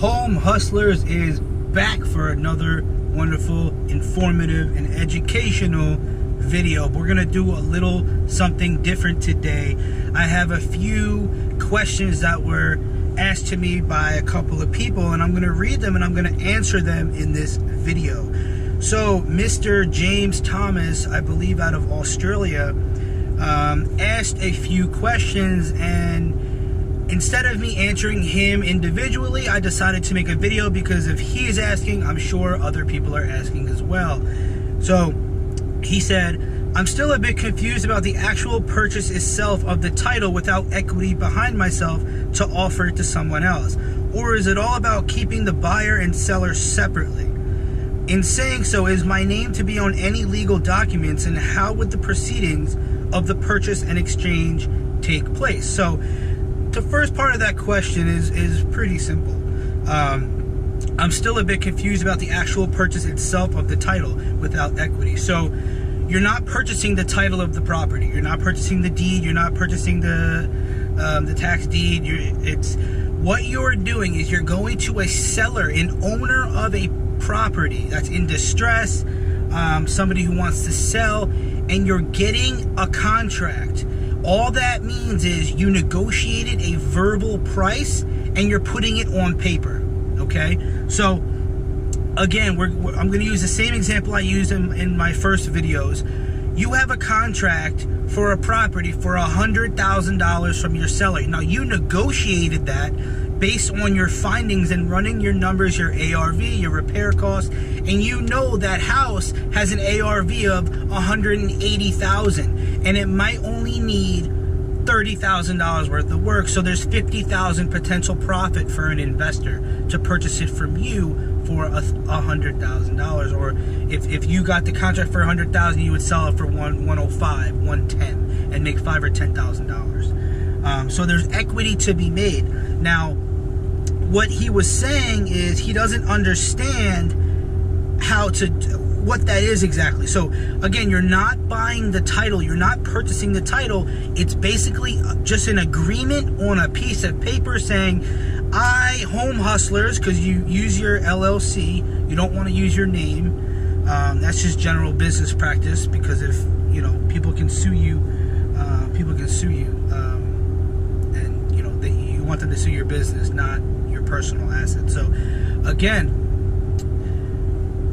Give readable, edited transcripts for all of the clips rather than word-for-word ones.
Home Hustlers is back for another wonderful, informative, and educational video. We're gonna do a little something different today. I have a few questions that were asked to me by a couple of people, and I'm gonna read them and I'm gonna answer them in this video. So Mr. James Thomas, I believe out of Australia, asked a few questions, and instead of me answering him individually, I decided to make a video because if he is asking, I'm sure other people are asking as well. So he said, I'm still a bit confused about the actual purchase itself of the title without equity behind myself to offer it to someone else. Or is it all about keeping the buyer and seller separately? In saying so, is my name to be on any legal documents, and how would the proceedings of the purchase and exchange take place? So the first part of that question is pretty simple. I'm still a bit confused about the actual purchase itself of the title without equity. So you're not purchasing the title of the property. You're not purchasing the deed. You're not purchasing the tax deed. What you're doing is you're going to a seller, an owner of a property that's in distress, somebody who wants to sell, and you're getting a contract. All that means is you negotiated a verbal price and you're putting it on paper, okay? So again, I'm going to use the same example I used in my first videos. You have a contract for a property for $100,000 from your seller. Now you negotiated that based on your findings and running your numbers, your ARV, your repair costs, and you know that house has an ARV of $180,000 and it might only need $30,000 worth of work. So there's $50,000 potential profit for an investor to purchase it from you for $100,000. Or if you got the contract for $100,000, you would sell it for $105, $110, and make $5,000 or $10,000. So there's equity to be made. Now, what he was saying is he doesn't understand what that is exactly. So again, you're not buying the title, you're not purchasing the title. It's basically just an agreement on a piece of paper saying, Home Hustlers, because you use your LLC, you don't want to use your name. That's just general business practice, because if people can sue you, and you want them to sue your business, not your personal assets. So again,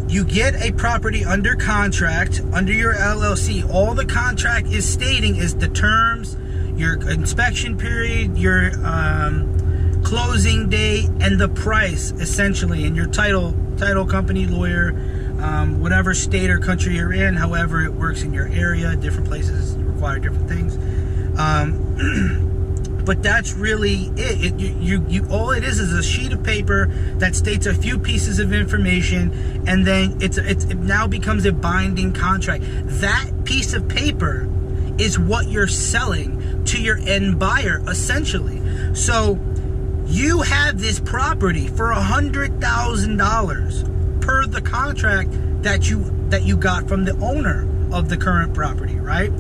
you get a property under contract, under your LLC. All the contract is stating is the terms, your inspection period, your closing date, and the price, essentially, and your title company, lawyer, whatever state or country you're in, however it works in your area. Different places require different things. But that's really it. All it is a sheet of paper that states a few pieces of information, and then it now becomes a binding contract. That piece of paper is what you're selling to your end buyer, essentially. So you have this property for $100,000 per the contract that you got from the owner of the current property, right?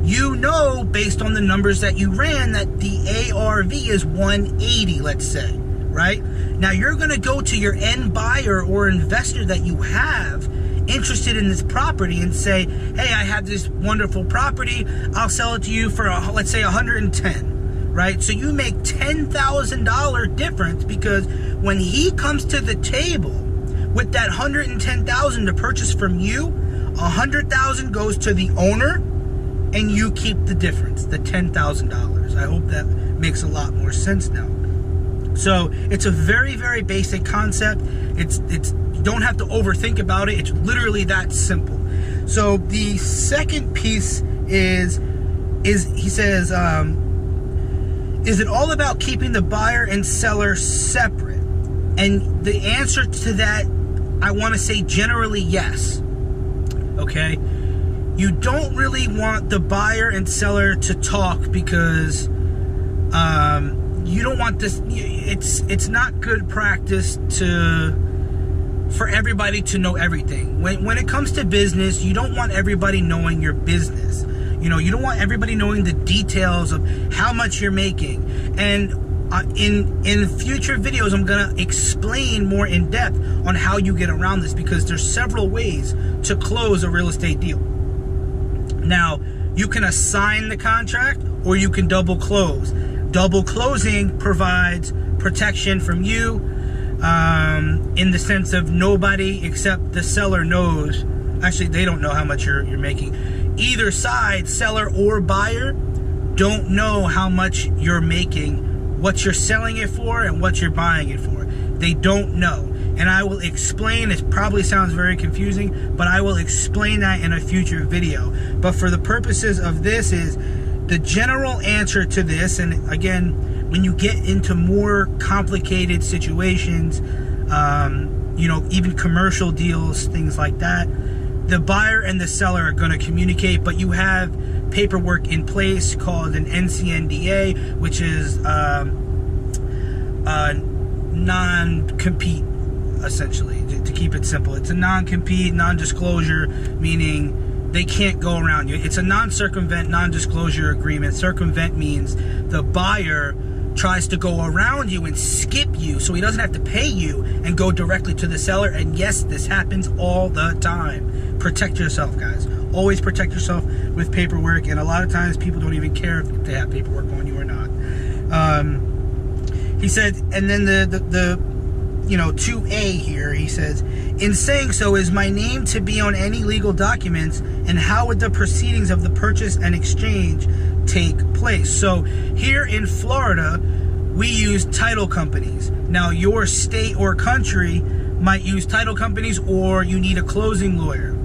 You know, based on the numbers that you ran, that the ARV is 180, let's say, right? Now you're going to go to your end buyer or investor that you have interested in this property and say, hey, I have this wonderful property. I'll sell it to you for, let's say, 110, right? So you make $10,000 difference, because when he comes to the table with that $110,000 to purchase from you, $100,000 goes to the owner, and you keep the difference, the $10,000. I hope that makes a lot more sense now. So it's a very, very basic concept. You don't have to overthink about it. It's literally that simple. So the second piece is he says, is it all about keeping the buyer and seller separate? And the answer to that, I want to say generally yes. Okay? You don't really want the buyer and seller to talk, because you don't want this. It's not good practice for everybody to know everything. When it comes to business, you don't want everybody knowing your business. You don't want everybody knowing the details of how much you're making. And in future videos, I'm gonna explain more in depth on how you get around this, because there's several ways to close a real estate deal. Now, you can assign the contract, or you can double close. Double closing provides protection from you, in the sense of nobody except the seller knows. Actually, they don't know how much you're making. Either side, seller or buyer, don't know how much you're making, what you're selling it for, and what you're buying it for. They don't know. And I will explain, it probably sounds very confusing, but I will explain that in a future video. But for the purposes of this, is the general answer to this. And again, when you get into more complicated situations, you know, even commercial deals, things like that, the buyer and the seller are going to communicate, but you have paperwork in place called an NCNDA, which is non-compete, essentially, to keep it simple. It's a non-compete, non-disclosure, meaning they can't go around you. It's a non-circumvent, non-disclosure agreement. Circumvent means the buyer tries to go around you and skip you so he doesn't have to pay you and go directly to the seller. And yes, this happens all the time. Protect yourself, guys. Always protect yourself with paperwork, and a lot of times people don't even care if they have paperwork on you or not. He said, and then the you know, 2A here, he says, in saying so, is my name to be on any legal documents, and how would the proceedings of the purchase and exchange take place? So here in Florida, we use title companies. Now, your state or country might use title companies, or you need a closing lawyer.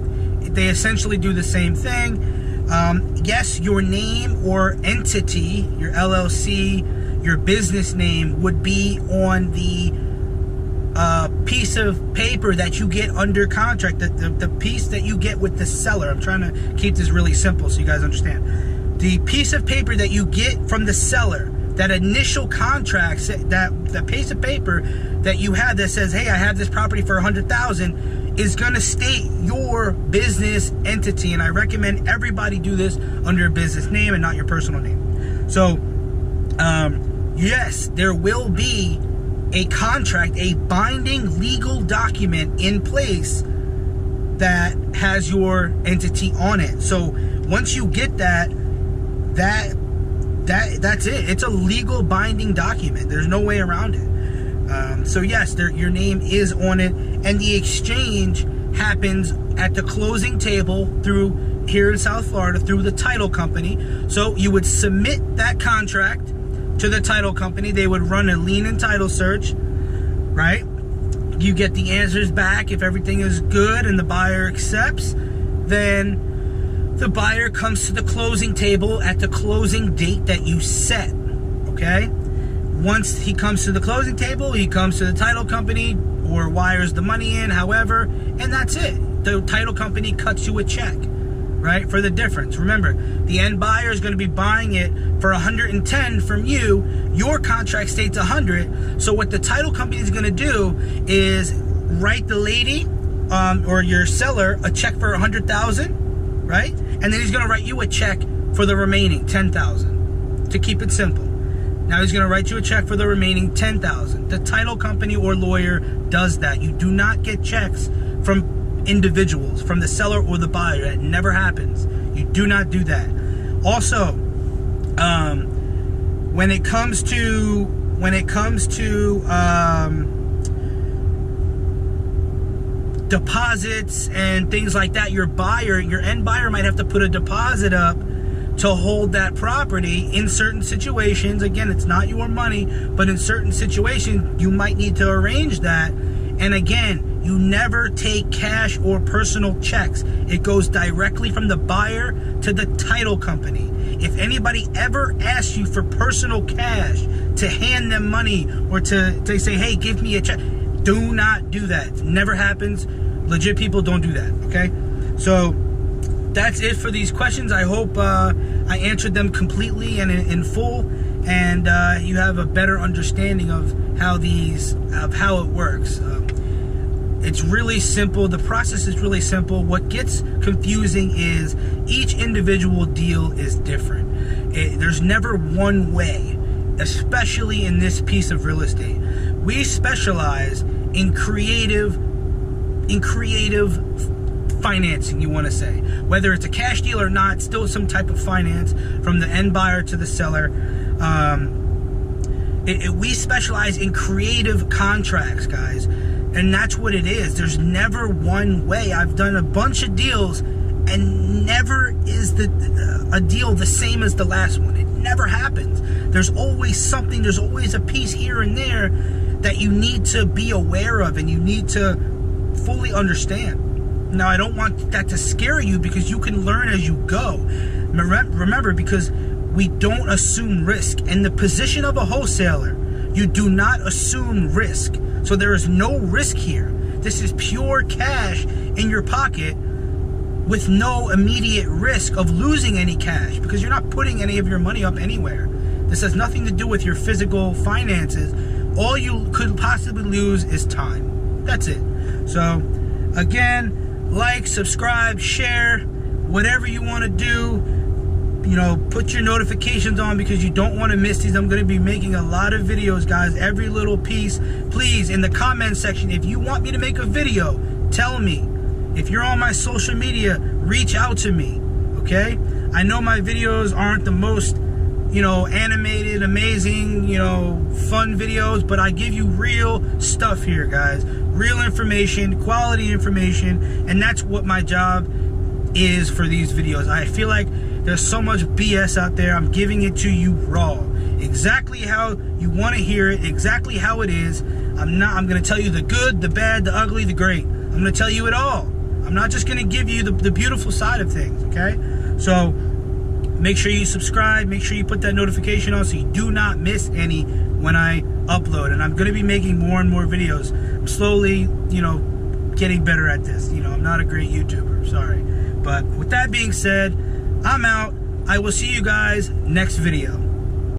They essentially do the same thing. Yes, your name or entity, your LLC, your business name would be on the piece of paper that you get under contract, the piece that you get with the seller. I'm trying to keep this really simple so you guys understand. The piece of paper that you get from the seller, that initial contract, that piece of paper that you have that says, hey, I have this property for $100,000, is going to state your business entity. And I recommend everybody do this under a business name and not your personal name. So yes, there will be a contract, a binding legal document in place that has your entity on it. So once you get that's it. It's a legal binding document. There's no way around it. So yes, your name is on it, and the exchange happens at the closing table through here in South Florida through the title company. So you would submit that contract to the title company. They would run a lien and title search, right? You get the answers back. If everything is good and the buyer accepts, then the buyer comes to the closing table at the closing date that you set, okay? Once he comes to the closing table, he comes to the title company or wires the money in, however, and that's it. The title company cuts you a check, right, for the difference. Remember, the end buyer is going to be buying it for 110 from you. Your contract states 100. So what the title company is going to do is write the lady or your seller a check for 100,000, right? And then he's going to write you a check for the remaining 10,000. To keep it simple. Now he's going to write you a check for the remaining 10,000. The title company or lawyer does that. You do not get checks from individuals, from the seller or the buyer. That never happens. You do not do that. Also, when it comes to deposits and things like that, your end buyer might have to put a deposit up to hold that property in certain situations. Again, it's not your money, but in certain situations, you might need to arrange that. And again, you never take cash or personal checks. It goes directly from the buyer to the title company. If anybody ever asks you for personal cash, to hand them money, or to say, hey, give me a check, do not do that. It never happens. Legit people don't do that, okay? So that's it for these questions. I hope I answered them completely and in full, and you have a better understanding of how it works. It's really simple. The process is really simple. What gets confusing is each individual deal is different. There's never one way. especially in this piece of real estate. We specialize in creative financing, you want to say. Whether it's a cash deal or not, still some type of finance from the end buyer to the seller. We specialize in creative contracts, guys. And that's what it is. There's never one way. I've done a bunch of deals, and never is a deal the same as the last one. It never happens. There's always something, there's always a piece here and there that you need to be aware of and you need to fully understand. Now, I don't want that to scare you, because you can learn as you go. Remember, because we don't assume risk. In the position of a wholesaler, you do not assume risk. So there is no risk here. This is pure cash in your pocket with no immediate risk of losing any cash, because you're not putting any of your money up anywhere. This has nothing to do with your physical finances. All you could possibly lose is time. That's it. So, again, like, subscribe, share, whatever you want to do. You know, put your notifications on, because you don't want to miss these. I'm going to be making a lot of videos, guys. Every little piece. Please, in the comment section, if you want me to make a video, tell me. If you're on my social media, reach out to me, okay? I know my videos aren't the most, animated, amazing, fun videos, but I give you real stuff here, guys. Real information, quality information, and that's what my job is for these videos. I feel like there's so much BS out there. I'm giving it to you raw, exactly how you want to hear it, exactly how it is. I'm going to tell you the good, the bad, the ugly, the great. I'm going to tell you it all. I'm not just going to give you the beautiful side of things, okay? So make sure you subscribe. Make sure you put that notification on so you do not miss any when I upload. And I'm going to be making more and more videos. I'm slowly, getting better at this. I'm not a great YouTuber, sorry. But with that being said, I'm out. I will see you guys next video.